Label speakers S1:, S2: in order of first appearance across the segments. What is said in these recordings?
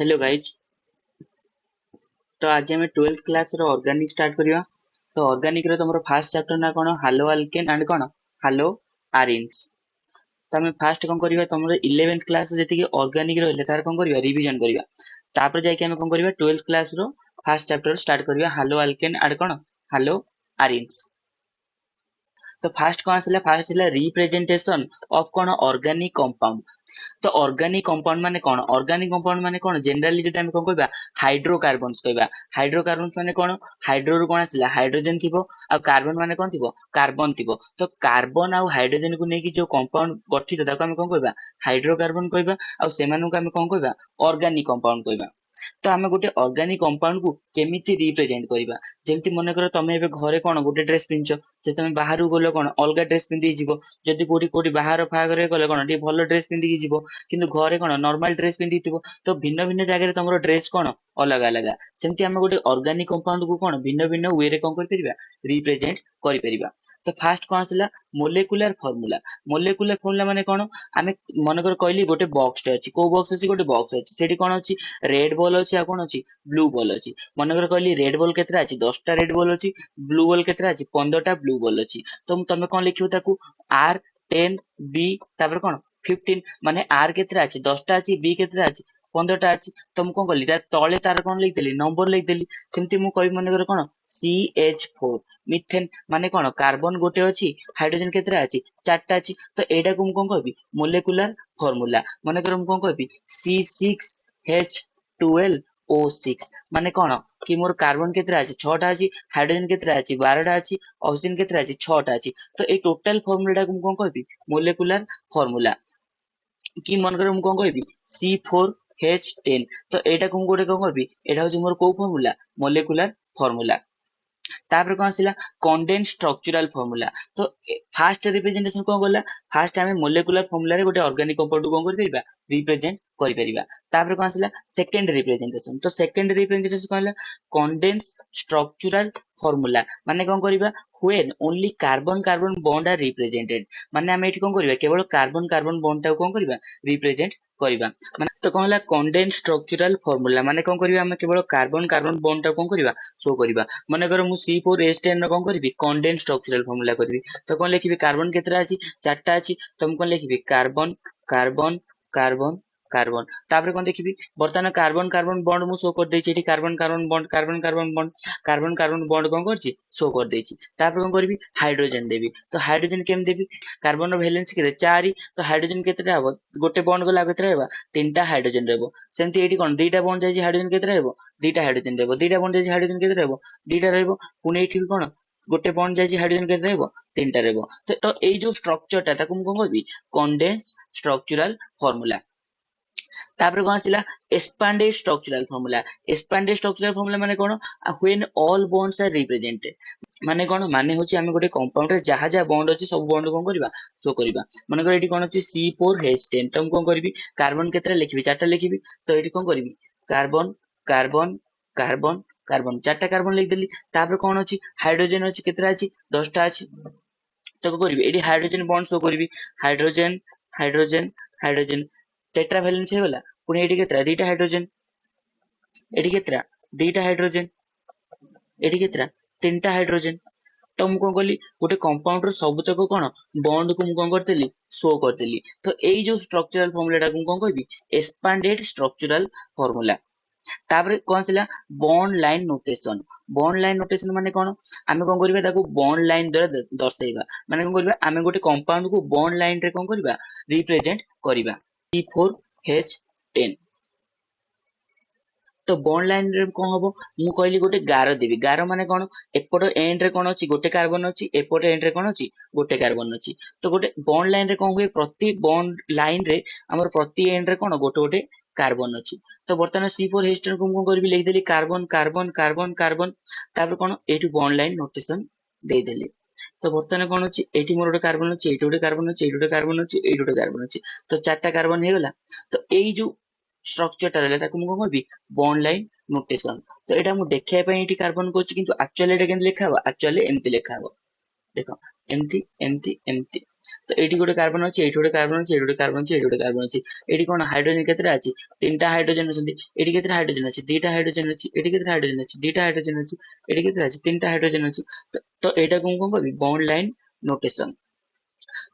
S1: Hello guys. तो आज आम 12th क्लास रो ऑर्गेनिक स्टार्ट करिया। तो ऑर्गेनिक रो तुमरो फर्स्ट चैप्टर ना कोन हालो अल्केन एंड कोन हालो आरिन्स। तो आम फास्ट कोन करिया तुमरो 11th क्लास जेति कि ऑर्गेनिक रहले तार कोन करिया रिवीजन करिया। तापर जाय कि आम कोन करिया 12th class row first chapter start करिया हालो अल्केन एंड कोन हालो आरिन्स। तो फास्ट कोन आसला फास्ट थिला representation of cone organic compound. तो ऑर्गेनिक कंपाउंड माने कोन ऑर्गेनिक कंपाउंड माने कोन जनरली जदि हम कोन कहबा हाइड्रोकार्बन्स कहबा हाइड्रोकार्बन्स माने कोन हाइड्रो रु कोन आसिला हाइड्रोजन थिबो आ कार्बन माने कोन थिबो कार्बन थिबो। तो कार्बन आ हाइड्रोजन को नेकी जो कंपाउंड गठित ताको हम कोन कहबा हाइड्रोकार्बन कहबा आ सेमानु को हम कोन कहबा ऑर्गेनिक कंपाउंड कहबा। तो आम गोटे ऑर्गेनिक कंपाउंड को केमिति रिप्रेजेंट करबा जेमति मन कर तमे एबे घरे कोन गोटे ड्रेस पिनछ जे तमे बाहरु गलो कोन अलगा ड्रेस पिंदी जीवो जदि कोडी कोडी बाहर फागरे गले कोन टी भलो ड्रेस पिंदी जीवो किंतु घरे कोन नॉर्मल ड्रेस पिंदी थिबो। तो भिन्न भिन्न जगह रे तमरो ड्रेस कोन अलग अलग सेमति हम गोटे ऑर्गेनिक कंपाउंड को कोन भिन्न भिन्न वे रे कोन कर परिबा रिप्रेजेंट करि परिबा। तो फास्ट कोन आसिला मोलेकुलर फार्मूला। मोलेकुलर फार्मूला माने कोन आमे मन कर कहली गोटे बॉक्स टे अछि को बॉक्स अछि गोटे बॉक्स अछि सेठी कोन अछि रेड बॉल अछि आ कोन अछि ब्लू बॉल अछि। मन कर कहली रेड बॉल केतरा अछि 10 टा रेड बॉल अछि ब्लू बॉल केतरा अछि 15 टा ब्लू बॉल अछि। तो तमे कोन लिखियो ताकू आर 10 बी तापर कोन 15 माने आर केतरा अछि 10 टा अछि बी केतरा अछि 15 टा अछि। तो मु कोन करली तार तळे तार कोन लिख देली नंबर लिख देली सेमति मु कहि मन कर कोन CH4 मिथेन माने कोन कार्बन गोटे अछि हाइड्रोजन केतरा अछि 4 टा अछि। तो एटा को मु कोन कहबी मोलेकुलर फार्मूला। माने कर मु कोन कहबी C6H12O6 माने कोन कि मोर कार्बन केतरा अछि 6 टा अछि हाइड्रोजन केतरा अछि 12 टा अछि ऑक्सीजन केतरा अछि 6 टा अछि। तो ए टोटल फार्मूला को मु कोन कहबी मोलेकुलर फार्मूला। कि मन करे मु कोन कहबी C4H10। तो एटा को मु गोटे कोन कहबी एटा होची मोर को फार्मूला मोलेकुलर फार्मूला। तापर कोन आसिला कंडेंस स्ट्रक्चरल फार्मूला। तो फास्ट रिप्रेजेंटेशन कोन गला फास्ट हमें मोलेकुलर फार्मूला रे गोटे ऑर्गेनिक कंपाउंड कोन कर परिबा रिप्रेजेंट करि परिबा। तापर कोन आसिला सेकंड रिप्रेजेंटेशन। तो सेकंड रिप्रेजेंटेशन कोन हला कंडेंस स्ट्रक्चरल फार्मूला माने कोन करिबा when only carbon carbon bond are represented. माने हम एठी कोन करिबा केवल कार्बन कार्बन बॉन्ड ता कोन करिबा रिप्रेजेंट करिबा। माने तो कोन हला कंडेंस स्ट्रक्चरल फार्मूला माने कोन करिबा हम केवल कार्बन कार्बन बॉन्ड ता कोन करिबा शो करिबा। मन कर मु C4H10 कोन करिबी कंडेंस स्ट्रक्चरल फार्मूला करिबी। तो कोन लिखिबी कार्बन केतरा अछि 4 टा अछि तो हम कोन लिखिबी कार्बन कार्बन कार्बन कार्बन। तापर कोन देखिबी बर्तमान कार्बन कार्बन बॉन्ड मु शो कर देछि एठी carbon carbon bond carbon carbon bond carbon carbon bond कोन करछि शो कर देछि। तापर कोन करबी हाइड्रोजन देबी। तो हाइड्रोजन केम देबी कार्बन रो वैलेंस केते 4 तो हाइड्रोजन केतेटा हबो गोटे बॉन्ड गला केतेटा हेबा 3टा हाइड्रोजन रहबो। सेमति एठी कोन 2टा बॉन्ड जायछि हाइड्रोजन केतेटा हेबो 2टा हाइड्रोजन रहबो 2टा बॉन्ड जायछि हाइड्रोजन केतेटा हेबो 2टा रहबो। पुणी एठी कोन गोटे बॉन्ड जायछि हाइड्रोजन केतेटा हेबो 3टा रहबो। तो एई जो स्ट्रक्चर ता ताकू मु कोन कहबी कंडेंस स्ट्रक्चरल फार्मूला। तापर कोन आसिला expanded structural formula. Expanded structural formula माने कोन when all bonds are represented. माने कोन माने होची हम गोटे कंपाउंड रे जहा जहा बॉन्ड अछि सब बॉन्ड कोन करबा शो करबा। माने कर एठी कोन अछि C4H10 तो हम कोन करबी कार्बन केतरा लिखबी 4टा लिखबी। तो एठी कोन करबी कार्बन कार्बन कार्बन कार्बन 4टा कार्बन लिख देली। तापर कोन अछि हाइड्रोजन अछि केतरा अछि 10 टा अछि। तो को करबी एठी हाइड्रोजन बॉन्ड शो करबी hydrogen hydrogen hydrogen tetravalence हे गला। पुणी एठी केतरा 2टा हाइड्रोजन एठी केतरा 2टा हाइड्रोजन एठी केतरा 3टा हाइड्रोजन। तो मु कोन करली गोटे कंपाउंड रो सबतक कोन बॉन्ड को मु कोन करतेली शो करतेली। तो एई जो स्ट्रक्चरल फार्मूला टा को कोन कहबी एक्सपांडेड स्ट्रक्चरल फार्मूला। तापर कोन सिला bond line notation. Bond line notation माने कोन आमे कोन करबा ताको बॉन्ड लाइन द्वारा दर्शाइबा। माने कोन करबा आमे गोटे कंपाउंड को बॉन्ड लाइन रे कोन करबा रिप्रेजेंट करबा C4H10। तो बॉन्ड लाइन रे कोन हबो मु कहली गोटे गार देबी। गार माने कोन एपट एंड रे कोन अछि गोटे कार्बन अछि एपट एंड रे कोन अछि गोटे कार्बन अछि। तो गोटे बॉन्ड लाइन रे कोन हुए प्रति बॉन्ड लाइन रे हमर प्रति एंड रे कोन गोटे गोटे कार्बन अछि। तो वर्तमान C4H10 को मु करबी लिख देली कार्बन कार्बन कार्बन कार्बन। तापर कोन एठी बॉन्ड लाइन नोटेशन दे देली। तो वर्तमान कोन अछि एठी मोर गोटे कार्बन अछि एठी गोटे कार्बन अछि एठी गोटे कार्बन अछि एठी गोटे कार्बन अछि। तो 4टा कार्बन हे गला। तो एई जो स्ट्रक्चर टा रहला ताकू मु कोन कहबी बॉन्ड लाइन नोटेशन। तो एटा मु देखिया पई एठी कार्बन कोछि किंतु एक्चुअली एटा केन लिखा हबो एक्चुअली एमति लिखा हबो देखो एमति एमति एमति। तो एठी गोटे कार्बन अछि, एठी गोटे कार्बन अछि, एठी गोटे कार्बन अछि, एठी गोटे कार्बन अछि। एठी कोन हाइड्रोजन केतरा अछि, तीनटा हाइड्रोजन अछंती। एठी केतरा हाइड्रोजन अछि, दीटा हाइड्रोजन अछि। एठी केतरा हाइड्रोजन अछि, दीटा हाइड्रोजन अछि। एठी केतरा अछि, तीनटा हाइड्रोजन अछि। तो एटा कोन कहबी बॉन्ड लाइन नोटेशन।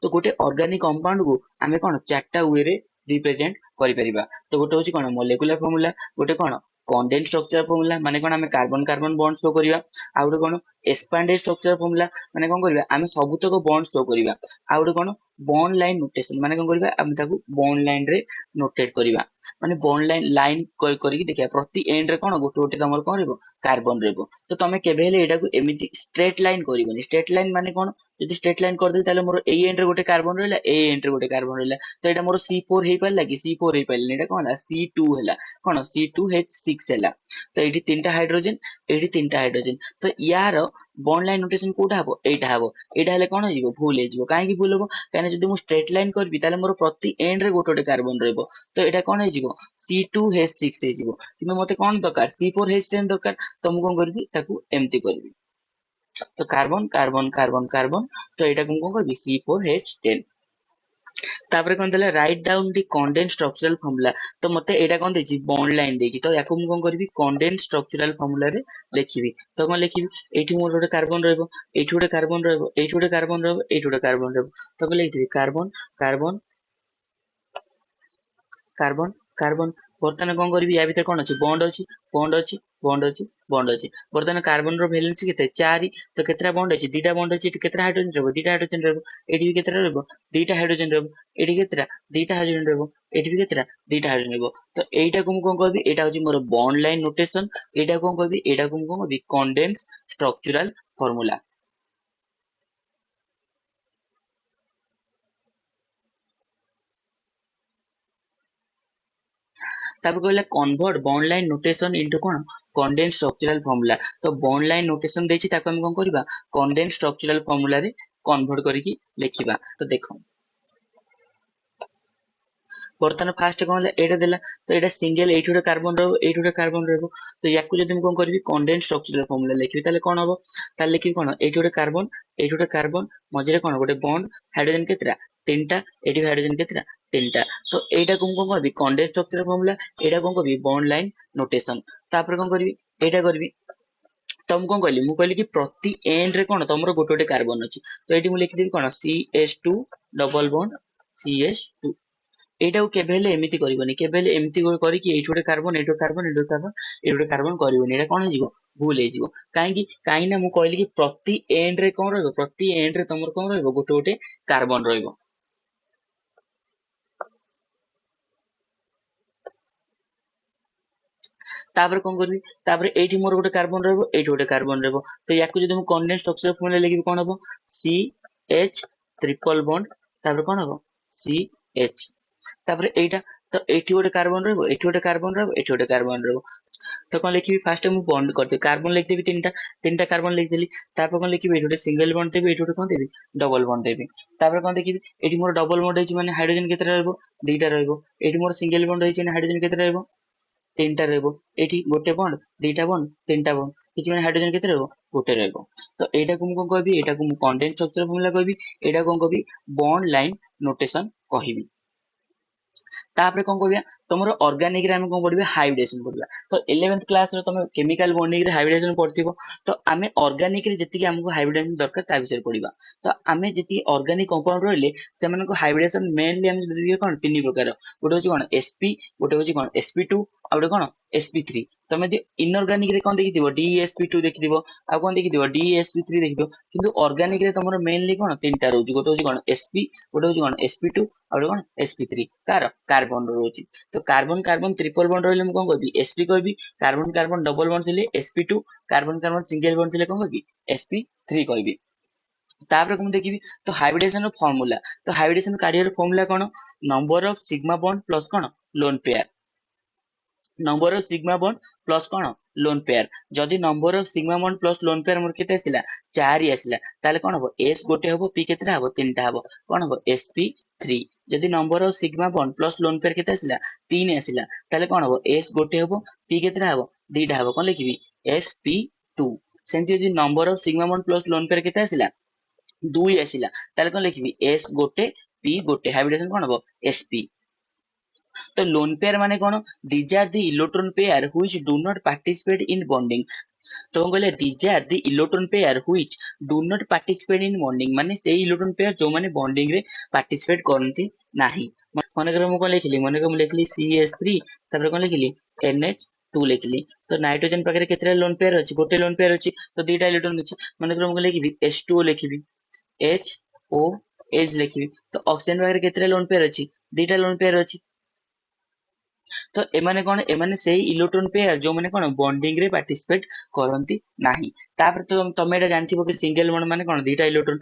S1: तो गोटे ऑर्गेनिक कंपाउंड को आमे कोन चारटा वे रे रिप्रेजेंट करि परिबा। तो गोटे होची कोन मोलेकुलर फार्मूला, गोटे कोन कॉन्डेंस स्ट्रक्चर फार्मूला माने कोन आमे कार्बन कार्बन बॉन्ड शो करिवा। आ गोटे कोन एक्सपांडेड स्ट्रक्चर फार्मूला माने कोन करिवा आमे सबुतक बॉन्ड शो करिवा। आ गोटे कोन बॉन्ड लाइन नोटेशन माने कोन करिवा आमे ताकू बॉन्ड लाइन रे नोटेट करिवा। माने बॉन्ड लाइन लाइन करिकि देखिया प्रति एंड रे कोन गोटे गोटे तमर कोन रहबो कार्बन रहबो। तो तमे केबे हेले एटा को एमिति स्ट्रेट लाइन करिवनी। स्ट्रेट लाइन माने कोन यदि स्ट्रेट लाइन कर दे ताले मोर ए एंड रे गोटे कार्बन रहला, ए एंड रे गोटे कार्बन रहला। तो एटा मोर C4 हेइ पारला कि C4 हेइ पारला, एटा कोन C2 हैला कोन C2H6 हैला। तो एठी तीनटा हाइड्रोजन, एठी तीनटा हाइड्रोजन। तो यार बॉन्ड लाइन नोटेशन कोटा हबो एटा हबो। एटा हेले कोन होइबो भूल हेइ जिवो। काहे कि भूल हबो काहे जदि मु स्ट्रेट लाइन करबी ताले मोर प्रति एंड रे गोटे गोटे कार्बन रहबो। तो एटा कोन हेइ जिवो C2H6 हेइ जिवो। किंतु मते कोन दरकार C4H10 दरकार। तो मु कोन करबी ताकू एम्प्टी करबी। तो कार्बन कार्बन कार्बन कार्बन तो एटा कोन कहबी C4H10। तापर कोन देला write down the condense structural formula. तो मते एटा कोन देछि बॉन्ड लाइन देछि। तो याकू मु कोन करबी कंडेंस स्ट्रक्चरल फार्मूला रे लिखिबी। तो कोन लिखिबी एठी मोर गोटे कार्बन रहबो, एठी गोटे कार्बन रहबो, एठी गोटे कार्बन रहबो, एठी गोटे कार्बन रहबो। तो कोन लिखिबी कार्बन कार्बन कार्बन कार्बन। बर्तमान कोन करबी या भीतर कोन अछि बॉन्ड अछि, बॉन्ड अछि, बॉन्ड अछि, बॉन्ड अछि। बर्तमान कार्बन रो वैलेंसी केते 4। तो केतरा बॉन्ड अछि, दीटा बॉन्ड अछि। एठी केतरा हाइड्रोजन रहबो, दीटा हाइड्रोजन रहबो। एठी भी केतरा रहबो, दीटा हाइड्रोजन रहबो। एठी केतरा, दीटा हाइड्रोजन रहबो। एठी भी केतरा, दीटा हाइड्रोजन रहबो। तो एटा को मु कोन करबी एटा होची मोर बॉन्ड लाइन नोटेशन। एटा कोन करबी एटा को मु कोन करबी कंडेंस स्ट्रक्चरल फार्मूला। तापर कहला convert bond line notation into कोन कंडेंस स्ट्रक्चरल फार्मूला। तो बॉन्ड लाइन नोटेशन देछि ताको हम कोन करबा कंडेंस स्ट्रक्चरल फार्मूला रे कन्वर्ट करिकि लिखिबा। तो देखो बर्तमान फास्ट कोन होला एटा देला। तो एटा सिंगल एठी गोटे कार्बन रहबो, एठी गोटे कार्बन रहबो। तो याकू जदि हम कोन करबी कंडेंस स्ट्रक्चरल फार्मूला लिखिबी ताले कोन हबो ताले लिखिबी कोन एठी गोटे कार्बन, एठी गोटे कार्बन मझिरे कोन गोटे बॉन्ड हाइड्रोजन केतरा तीनटा। एठी हाइड्रोजन केतरा तीनटा। तो एटा को कोन करबी कंडेंस स्ट्रक्चरल फार्मूला। एटा कोन करबी बॉन्ड लाइन नोटेशन। तापर कोन करबी एटा करबी। तो मु कोन कहली मु कहली कि प्रति एंड रे कोन तमरो गोटे गोटे कार्बन अछि। तो एठी मु लिखि देबी कोन CH2 डबल बॉन्ड CH2। एटा को केबे हेले एमिति करबनी, केबे हेले एमिति करी कि एठी गोटे कार्बन, एठी गोटे कार्बन, एठी गोटे कार्बन, एठी गोटे कार्बन करबनी। एटा कोन हेजिवो भूल हेजिवो। काहे ना मु कहली कि प्रति एंड रे कोन रहबो, प्रति एंड रे तमर कोन रहबो गोटे गोटे कार्बन रहबो। तापर कोन करबी तापर एठी मोर गोटे कार्बन रहबो, एठी गोटे कार्बन रहबो। तो याकू जदि मु कंडेंस स्ट्रक्चर फॉर्मूला लिखिबी कोन हबो CH ट्रिपल बॉन्ड तापर कोन हबो CH। तापर एटा तो एठी गोटे कार्बन रहबो, एठी गोटे कार्बन रहबो, एठी गोटे कार्बन रहबो। तो कोन लिखिबी फास्ट मु बॉन्ड करते कार्बन लिख देबी तीनटा, तीनटा कार्बन लिख देली। तापर कोन लिखिबी एठी गोटे सिंगल बॉन्ड देबी, एठी गोटे कोन देबी डबल बॉन्ड देबी। तापर कोन देखिबी एठी मोर डबल बॉन्ड ହେଇଛି माने हाइड्रोजन केते रहबो दीटा रहबो। एठी मोर सिंगल बॉन्ड ହେଇଛି माने हाइड्रोजन केते रहबो तीनटा रहबो। एठी गोटे बॉन्ड दीटा बॉन्ड तीनटा बॉन्ड ହେଇଛି माने हाइड्रोजन केते रहबो गोटे रहबो। तो एटा को मु कोन कहबी एटा को मु कंडेंस स्ट्रक्चर फॉर्मूला कहबी। एटा कोन कहबी बॉन्ड लाइन नोटेशन कहबी। तापर कोन करबिया तमरो ऑर्गेनिक रे हम कोन पढिबा हाइब्रिडेशन पढिबा। तो 11th क्लास रे तमे केमिकल बॉन्डिंग रे हाइब्रिडेशन पढथिबो। तो आमे ऑर्गेनिक रे जति कि हमको हाइब्रिडेशन दरकार ता विषय पढिबा। तो आमे जति ऑर्गेनिक कंपाउंड रहले सेमान को हाइब्रिडेशन मेनली हम देखिबे कोन तीन प्रकार। गोटे होची कोन sp, गोटे होची कोन sp2 आ गोटे कोन sp3। तमे दि इनऑर्गेनिक रे कोन देखिदिबो dsp2 देखिदिबो आ कोन देखिदिबो dsp3 देखिदिबो। किंतु ऑर्गेनिक रे तमरो मेनली कोन तीनटा रहउची। गोटे होची कोन sp, गोटे होची कोन sp2 आ गोटे कोन sp3 कार कार्बन रहउची। तो कार्बन कार्बन ट्रिपल बॉन्ड रहले हम कोन कहबी sp कहबी। कार्बन कार्बन डबल बॉन्ड थिले sp2, carbon carbon single bond थिले कोन कहबी sp3 कहबी। तापर कोन देखिबी तो हाइब्रिडेशन रो फार्मूला। तो हाइब्रिडेशन काढियार फार्मूला कोन number of sigma bond plus कोन lone pair. Number of sigma bond plus कोन लोन पेयर। जदि number of sigma bond plus lone pair मोर केते आसिला 4 ही आसिला ताले कोन हबो s गोटे हबो p केतेटा हबो तीनटा हबो कोन हबो sp3। जदि number of sigma bond plus lone pair केते आसिला 3 आसिला ताले कोन हबो s गोटे हबो p केतेटा हबो दीटा हबो कोन लिखिबी sp2। सेंति जदि number of sigma bond plus lone pair केते आसिला दुई आसिला ताले कौन लिखिबी एस गोटे पी गोटे हाइब्रिडेशन कौन हबो एसपी। तो लोन पेयर माने कौन these are the electron pair which do not participate in bonding. तो कौन कहले these are the electron pair which do not participate in bonding माने से इलेक्ट्रॉन पेयर जो माने बॉन्डिंग रे पार्टिसिपेट करनती नाही। मन कर मु कौन लिखली मन कर मु लिखली CH3 तापर कौन लिखली NH2 लिखली। तो नाइट्रोजन पाखरे केतरा लोन पेयर अछि गोटे लोन पेयर अछि तो दीटा इलेक्ट्रॉन अछि मन कर मु लिखिबी H2O लिखिबी HOH लिखिबी। तो ऑक्सीजन पाखरे केतरा लोन पेयर अछि दीटा लोन पेयर अछि। तो एमाने कौन एमाने सेही इलेक्ट्रॉन पेयर जो माने कौन बॉन्डिंग रे पार्टिसिपेट करंती नाही। तापर तो तमे एटा जानथिबो कि सिंगल बॉन्ड माने कौन दीटा इलेक्ट्रॉन,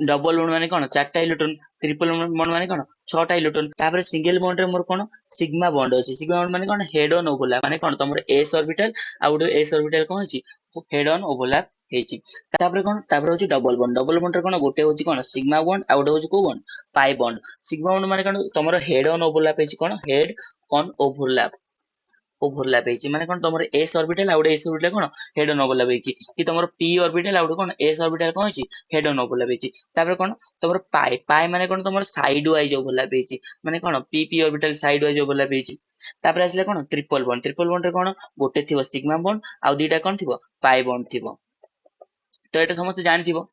S1: डबल बॉन्ड माने कौन चारटा इलेक्ट्रॉन, ट्रिपल बॉन्ड माने कौन छटा इलेक्ट्रॉन। तापर सिंगल बॉन्ड रे मोर कौन सिग्मा बॉन्ड अछि। सिग्मा बॉन्ड माने कौन हेड ऑन ओवरलैप माने कौन तमर s ऑर्बिटल आ गुटे s ऑर्बिटल कौन अछि हेड ऑन ओवरलैप हेछि। तापर कौन तापर होछि डबल बॉन्ड। डबल बॉन्ड रे कौन गुटे होछि कौन सिग्मा बॉन्ड आ गुटे होछि को bond pi bond. Sigma bond माने कौन तमर हेड ऑन ओवरलैप हेछि कौन हेड ऑन ओवरलैप हेछि माने कौन तमर s ऑर्बिटल आ गुटे s ऑर्बिटल कौन हेड ऑन ओवरलैप हेछि कि तमर p ऑर्बिटल आ गुटे कौन s ऑर्बिटल कौन हेछि हेड ऑन ओवरलैप हेछि। तापर कौन तमर पाई पाई माने कौन तमर साइड वाइज ओवरलैप हेछि माने कौन p p orbital side wise overlap हेछि। तापर आसले कौन ट्रिपल बॉन्ड। ट्रिपल बॉन्ड रे कौन गोटे थिबो सिग्मा बॉन्ड आ दुईटा कौन थिबो पाई बॉन्ड थिबो। तो एटा समस्त जानिथिबो।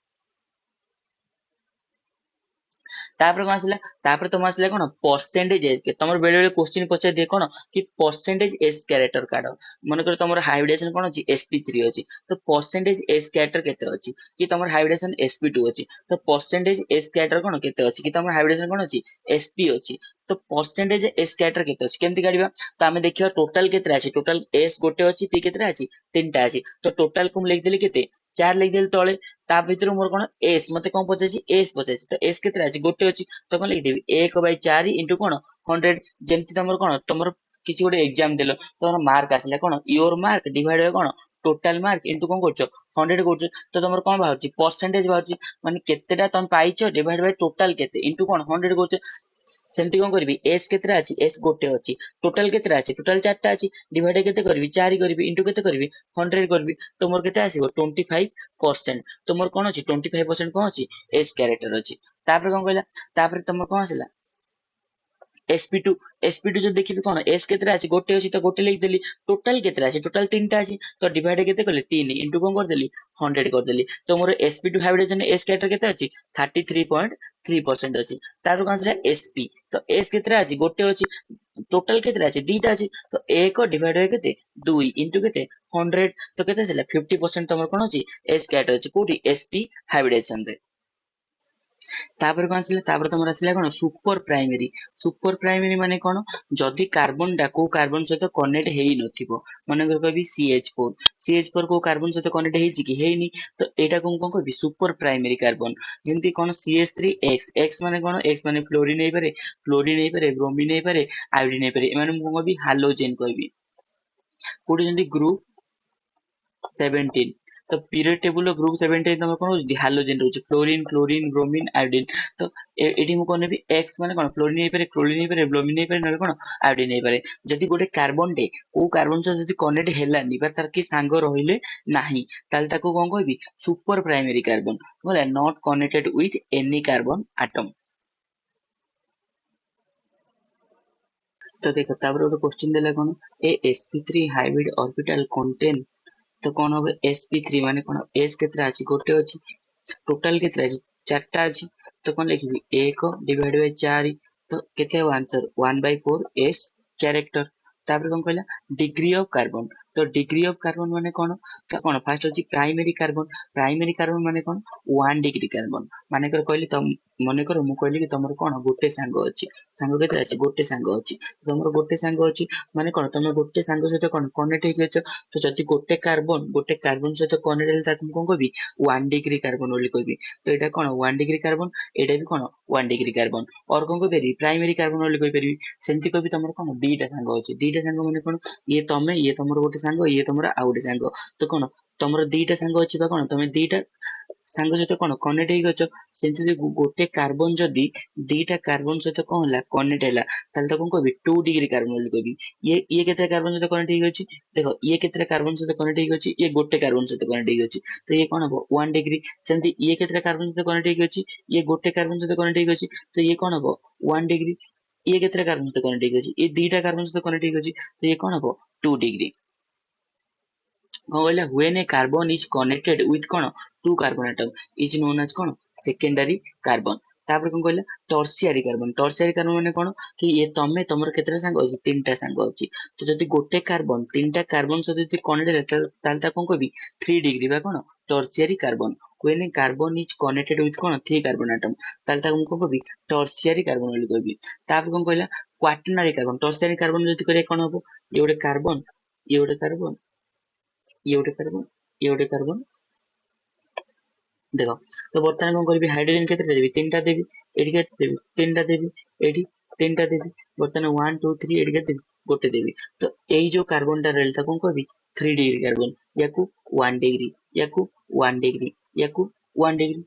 S1: तापर कौन आसला तापर तुम आसला कौन परसेंटेज एज के तमर बेले बेले क्वेश्चन पचार दिए कौन कि परसेंटेज एज कैरेक्टर काढ। मन कर तमर हाइब्रिडेशन कौन अछि sp3 अछि तो परसेंटेज एज कैरेक्टर केते अछि कि तमर हाइब्रिडेशन sp2 अछि तो परसेंटेज एज कैरेक्टर कौन केते अछि कि तमर हाइब्रिडेशन कौन अछि sp अछि। तो परसेंटेज एज कैरेक्टर केते अछि केमति काढिबा तो हमें देखिबा टोटल केते अछि टोटल s गोटे अछि p केते अछि तीनटा अछि तो टोटल को लिख देली केते 4 लिख देली तळे ता भितर मोर कोन s मते कोन पचाछि s पचाछि तो s केते अछि गोटे अछि तो कोन लिख देबी 1/4 इनटू कोन 100 जेमति तमर कोन तमर किछि गोटे एग्जाम देलो तमर मार्क आसला कोन योर मार्क डिवाइड बाय कोन टोटल मार्क इनटू कोन करछो 100 करछो तो तमर कोन बाहरछि परसेंटेज बाहरछि माने केतेटा तम पाइछो डिवाइड बाय टोटल केते इनटू कोन 100 करछो। सेमति कोन करबी s केतेटा अछि s गोटे अछि टोटल केतेटा अछि टोटल 4टा अछि डिवाइड केते करबी 4 करबी इनटू केते करबी 100 करबी तो मोर केते आसीबो 25%। तो मोर कोन अछि 25% कोन अछि s कैरेक्टर अछि। तापर कोन कहला तापर तमर कोन आसीला sp2 sp2 जो देखिबी कोन s केतेटा अछि गोटे अछि तो गोटे लिख देली टोटल केतेटा अछि टोटल 3टा अछि तो डिवाइड केते करली 3 इनटू कोन कर देली 100 कर देली तो मोर sp2 हाइब्रिडेशन s कैरेक्टर केते अछि 33.3% अछि। तापर कोन आसीला sp तो s केतेटा अछि गोटे अछि टोटल केतेटा अछि दीटा अछि तो 1 डिवाइड बाय केते 2 इनटू केते 100 तो केते आसीला 50% तमर कोन अछि s कैरेक्टर अछि कोठी sp हाइब्रिडेशन रे। तापर कोन आसीला तापर तमर आसीला कोन सुपर प्राइमरी माने कोन जदि कार्बन डा को कार्बन सहित कनेक्ट हेई नथिबो माने कर कहबी CH4 को कार्बन सहित कनेक्ट हेई कि हेईनी तो एटा को कोन कहबी सुपर प्राइमरी कार्बन। जेंति कोन CH3x x माने कोन x माने फ्लोरीन हेई पारे ब्रोमीन हेई पारे आयोडीन हेई पारे एमाने को कहबी हालोजेन कहबी कोठी जेंति ग्रुप 17 तो पीरियड टेबल ग्रुप 17 तम कोन होछि हालोजेन रहछि फ्लोरीन क्लोरीन ब्रोमीन आयोडीन। तो एडी मु कोन नेबी x माने कोन फ्लोरीन हेई पारे क्लोरीन हेई पारे ब्रोमीन हेई पारे नले कोन आयोडीन हेई पारे। जदि गोटे कार्बन डे ओ कार्बन से जदि कनेक्ट हेलानी बा तार की सांग रहिले नाही ताल ताको कोन कहबी सुपर प्राइमरी कार्बन बोला not connected with any carbon atom. तो देखो तापर गोटे क्वेश्चन देला कोन ए sp3 हाइब्रिड ऑर्बिटल कंटेन तो कौन हो sp3 माने कौन s केतरा अछि गोटे अछि टोटल केतरा अछि चारटा अछि तो कौन लिखबी 1 डिवाइड बाय 4 तो केते हो आंसर 1/4 s कैरेक्टर। तापर कौन कहला डिग्री ऑफ कार्बन तो डिग्री ऑफ कार्बन माने कौन तो कौन फर्स्ट अछि प्राइमरी कार्बन माने कौन 1 डिग्री कार्बन माने कर कहली तुम मने करो मु कहली कि तमर कौन गोटे सांग अछि सांग केतरा अछि गोटे सांग अछि तमर गोटे सांग अछि माने कौन तमे गोटे सांग सहित कौन कनेक्ट हेइ अछि तो जति गोटे कार्बन सहित कनेक्ट हेले ताकू कोन कहबी 1 डिग्री कार्बन बोली कहबी। तो एटा कोन 1 डिग्री कार्बन एटा भी कोन 1 डिग्री कार्बन और कोन कहबी प्राइमरी कार्बन बोली कहि परिबी सेंति कहबी तमर कोन दीटा सांग अछि दीटा सांग माने कोन ये तमर गोटे सांग ये तमर आ गोटे सांग तो कोन तमर दीटा सांग अछि बा कोन तमे दीटा सांग सहित कौन कनेक्ट हो गच से गोटे कार्बन जदि दीटा कार्बन सहित कौन है कनेक्ट है कौन कह 2 डिग्री कार्बन बोली कहबी ये केते कार्बन सहित कनेक्ट हो गछि देखो ये केते कार्बन सहित कनेक्ट हो गछि ये गोटे कार्बन सहित कनेक्ट हो गछि तो ये कौन हबो 1 डिग्री सेमती ये केते कार्बन सहित कनेक्ट हो गछि ये गोटे कार्बन सहित कनेक्ट हो गछि तो ये कौन हबो 1 डिग्री ये केते कार्बन सहित कनेक्ट हो गछि ये दीटा कार्बन सहित कनेक्ट हो गछि तो ये कौन हबो 2 डिग्री कहला when a carbon is connected with कौन two carbon atom is known as कौन secondary carbon तापर कौन कहला टर्शियरी कार्बन माने कौन कि ये तमे तमर केतरा सांग अछि तीनटा सांग अछि तो जदि गोटे कार्बन तीनटा कार्बन सहित जदि कनेक्ट ताल ता कौन कहबी 3 डिग्री बा कौन tertiary carbon when a carbon is connected with कौन 3 कार्बन atom ताल ता कौन कहबी टर्शियरी कार्बन बोली कहबी तापर कौन कहला क्वाटरनरी कार्बन टर्शियरी कार्बन जदि करे कौन हबो ये गोटे कार्बन ये गोटे कार्बन ये गोटे कार्बन ये गोटे कार्बन देखो तो बर्तमान कौन करी हाइड्रोजन केते देबी तीनटा देबी एडी केते देबी तीनटा देबी एडी तीनटा देबी बर्तमान 1 2 3 एडी केते देबी गोटे देबी तो एई जो कार्बन टा रहल ता कौन कहबी 3 डिग्री कार्बन याकू 1 डिग्री याकू 1 डिग्री याकू 1 डिग्री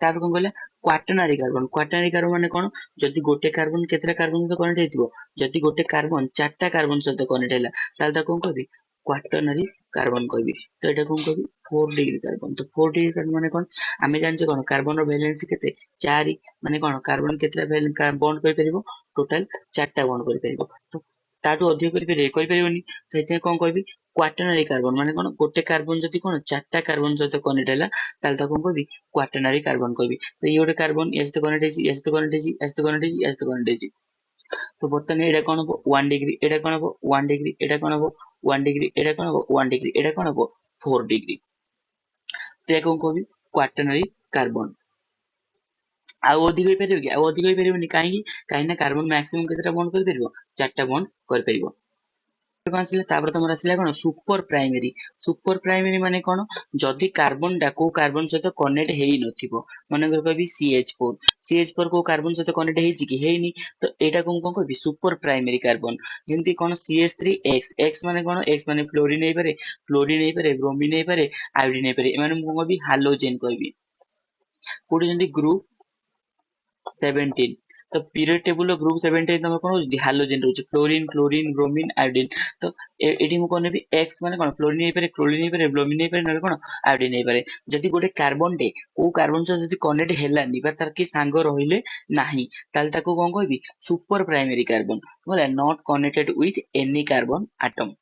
S1: तापर कौन कहला क्वाटरनरी कार्बन माने कोन जदि गोटे कार्बन केतरा कार्बन सहित कनेक्ट हेतिबो जदि गोटे कार्बन चारटा कार्बन सहित कनेक्ट हैला ताल ता कौन कहबी क्वाटरनरी कार्बन कहबी तो एटा कौन कहबी 4 डिग्री कार्बन तो 4 डिग्री कार्बन माने कोन आमे जानचे कोन कार्बन रो वैलेंसी केते 4 माने कोन कार्बन केतरा बॉन्ड करि परिबो टोटल 4टा बॉन्ड करि परिबो तो ताटू अधिक करि परिबोनी तो एते कोन कहबी क्वाटरनरी कार्बन माने कोन गोटे कार्बन जदि कोन चारटा कार्बन सहित कनेक्ट हैला ताल ता कोन कहबी क्वाटरनरी कार्बन कहबी तो ये गोटे कार्बन या सहित कनेक्ट हेछि या सहित कनेक्ट हेछि या सहित कनेक्ट हेछि या सहित कनेक्ट हेछि तो बर्तमान एटा कोन हबो 1 डिग्री एटा कोन हबो 1 डिग्री एटा कोन हबो 1 डिग्री एटा कोन हबो 1 डिग्री एटा कोन हबो 4 डिग्री तो कोन कहबी क्वाटरनरी कार्बन आउ अधिक होई परिबो कि आउ अधिक होई परिबोनी काहे ना कार्बन मैक्सिमम केतेटा बॉन्ड कर परिबो 4टा बॉन्ड कर परिबो तापर तुम आसला कौन सुपर प्राइमरी माने कौन जदि कार्बन टा को कार्बन सहित कनेक्ट हेई नथिबो मन कर कहबी CH4 को कार्बन सहित कनेक्ट हेई कि हेईनी तो एटा को कौन कहबी सुपर प्राइमरी कार्बन जेंति कौन CH3X माने कौन X माने फ्लोरीन हेई पारे ब्रोमीन हेई पारे आयोडीन हेई पारे एमाने को कहबी हालोजेन कहबी कोडी जेंति ग्रुप 17 तो पीरियड टेबल रो ग्रुप 17 तमे कोन होछि हालोजेन रहउछि फ्लोरीन क्लोरीन ब्रोमीन आयोडीन तो एडी मु कोन भी x माने कोन फ्लोरीन हे पारे क्लोरीन हे पारे ब्रोमीन हे पारे न कोन आयोडीन हे पारे जदि गोटे कार्बन टे को कार्बन से जदि कनेक्ट हेलानी बा तार की सांग रहिले नाही ताल ताको कोन कहबी सुपर प्राइमरी कार्बन बोला not connected with any carbon atom